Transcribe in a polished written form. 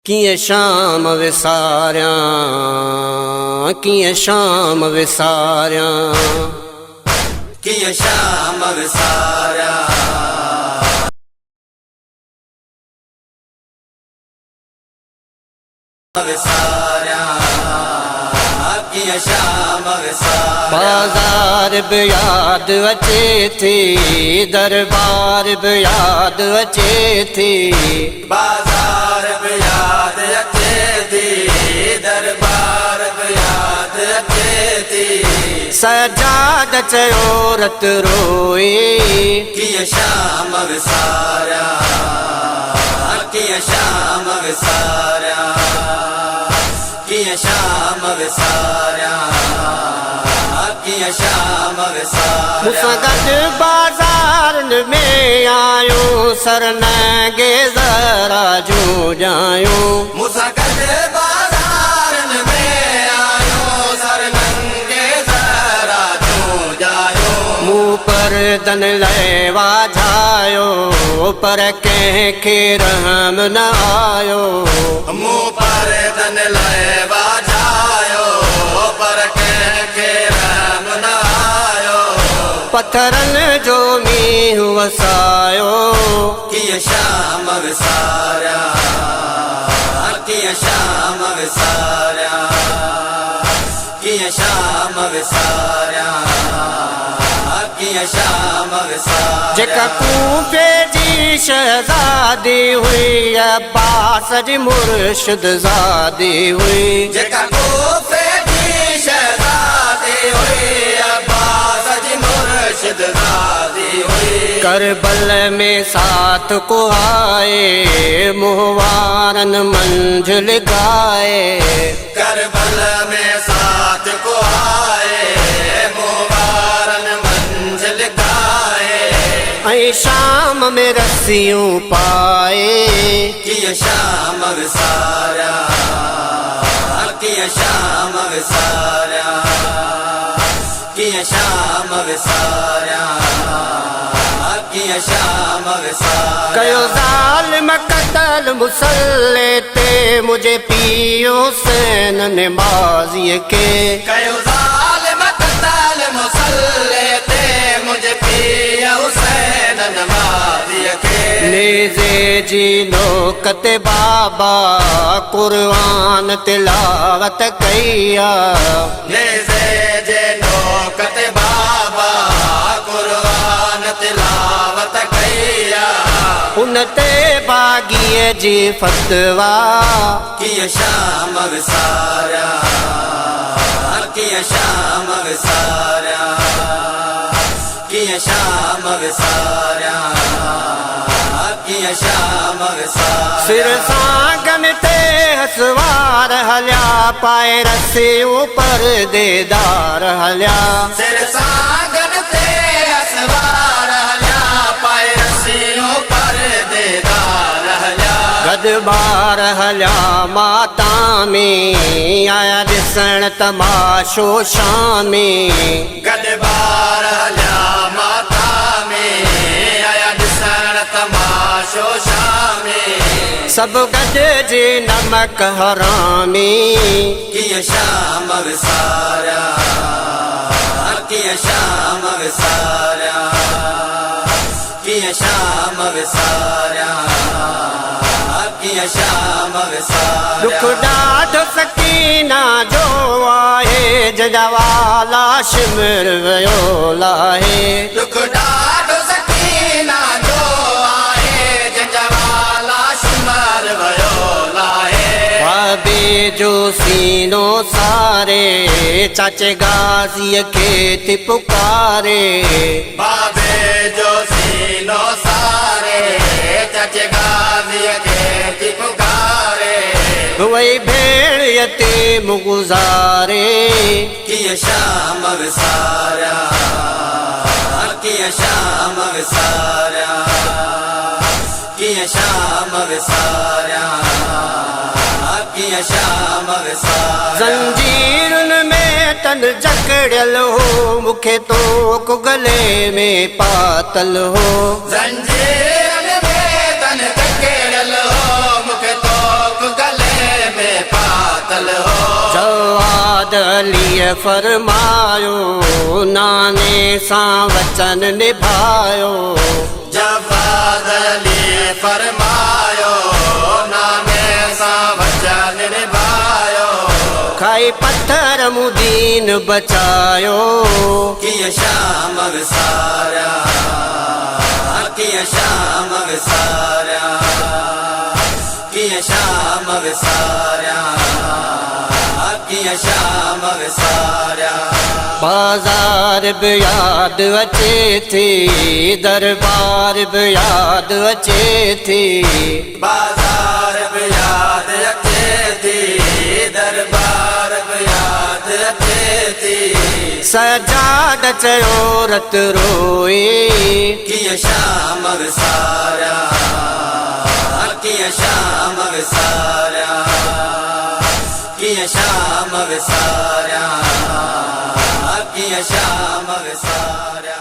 किए शाम विसारियां किए शाम विसारियां किए शाम विसारियां विसारियां किए शाम विसारियां। बाजार भी याद अचे थी, दरबार भी याद अचे थी, बाजार भी याद अचे थी, दरबार भी याद अचे थी। सजाद चयो रत रोए किए शाम विसारियां किए शाम विसारियां किए शाम विसारियां किए शाम विसारियां। मूंसां गॾु बाज़ार में आयो सरनगे ज़रा जूं ॼायूं। मूंसां गॾु बाज़ार में आयो सरनगे ज़रा जूं ॼायूं। मूं पर दन लाइ वाझायो पर कंहिंखे रहम न आयो। मूं पर दन लाइ वाझायो पर कंहिंखे रहम न आयो। पत्थरनि जो मींहुं वसायो किए शाम विसारियां किए शाम विसारियां किए शाम विसारियां किए शाम विसारियां। जेका कूफे जी शहज़ादी हुई अब्बास जी मुर्शिद ज़ादी हुई। जेका कूफे जी शहज़ादी हुई अब्बास जी मुर्शिद ज़ादी हुई। करबल में साथ को आए मुहवारन मंजिल गाए। करबल में साथ को आए मुहवारन मंजिल गाए। ऐं शाम में रस्सियूं पाए किए शाम विसारियां किए शाम विसारियां किए शाम विसारियां किए शाम विसारियां। कयो ज़ालिम क़त्ल मुसल्ले ते मुझे पियो हुसैन नमाज़ीअ के। कयो ज़ालिम क़त्ल मुसल्ले ते मुझे पियो हुसैन नमाज़ीअ के। नेज़े जी नोक ते बाबा क़ुर्आन तिलावत कई आ। नेज़े जे नोक ते बाबा क़ुर्आन तिलावत कई आ। उन ते बाग़ीअ जी फ़तवा किए शाम विसारियां किए शाम विसारियां किए शाम विसारियां किए शाम विसारियां। सिर सागन ते हसवार हलिया पाए रस्सियूं पर देदार हलिया। सिर सागन ते असवार हलिया पाए रस्सियों पर देदार हलिया। गदबार हलिया माता में आया ॾिसण तमाशो शामी। गदबार हलिया माता में आया ॾिसण तमाशो शामी। सभु गॾिजी नमक हरामी। किए शाम विसारियां किए शाम विसारियां किए शाम विसारियां किए शाम विसारियां। दुख ॾाढो सकीना जो आहे जवाला शिमिर वियो लाहे। दुख ॾाढो सकीना जो आहे जवाला शिमर वियो लाहे। बाबे जो सीनो सारे चाचे गाज़ीअ खे थी पुकारे। बाबे जो सीनो सारे चाचे गाज़ीअ खे थी पुकारे। वही भेड़ यतीम गुज़ारे। किए शाम विसारियां किए शाम विसारियां किए शाम विसारियां किए शाम विसारियां। ज़ंजीरुनि में तन जकड़ियल हो मूंखे तो गले में पातल हो। ज़ंजीरुनि में तन जकड़ियल हो मूंखे तो गले मातल हो जवाद अलीअ फरमायो नाने सां वचन निभायो जवाद अली फरमायो नाने सां वचन निभायो खाई पत्थर मुदीन बचायो कीअं शाम विसारिया कीअं शाम विसारिया कीअं शाम विसारिया कीअं शाम विसारिया बाज़ार बि यादि अचे थी दरबार बि यादि अचे थी बाज़ार बि यादि अचे थी दरबार बि यादि अचे थी सजाद चयो रत रोए कीअं शाम विसारिया कीअं शाम विसारिया कीअं शाम विसारिया कीअं शाम विसारिया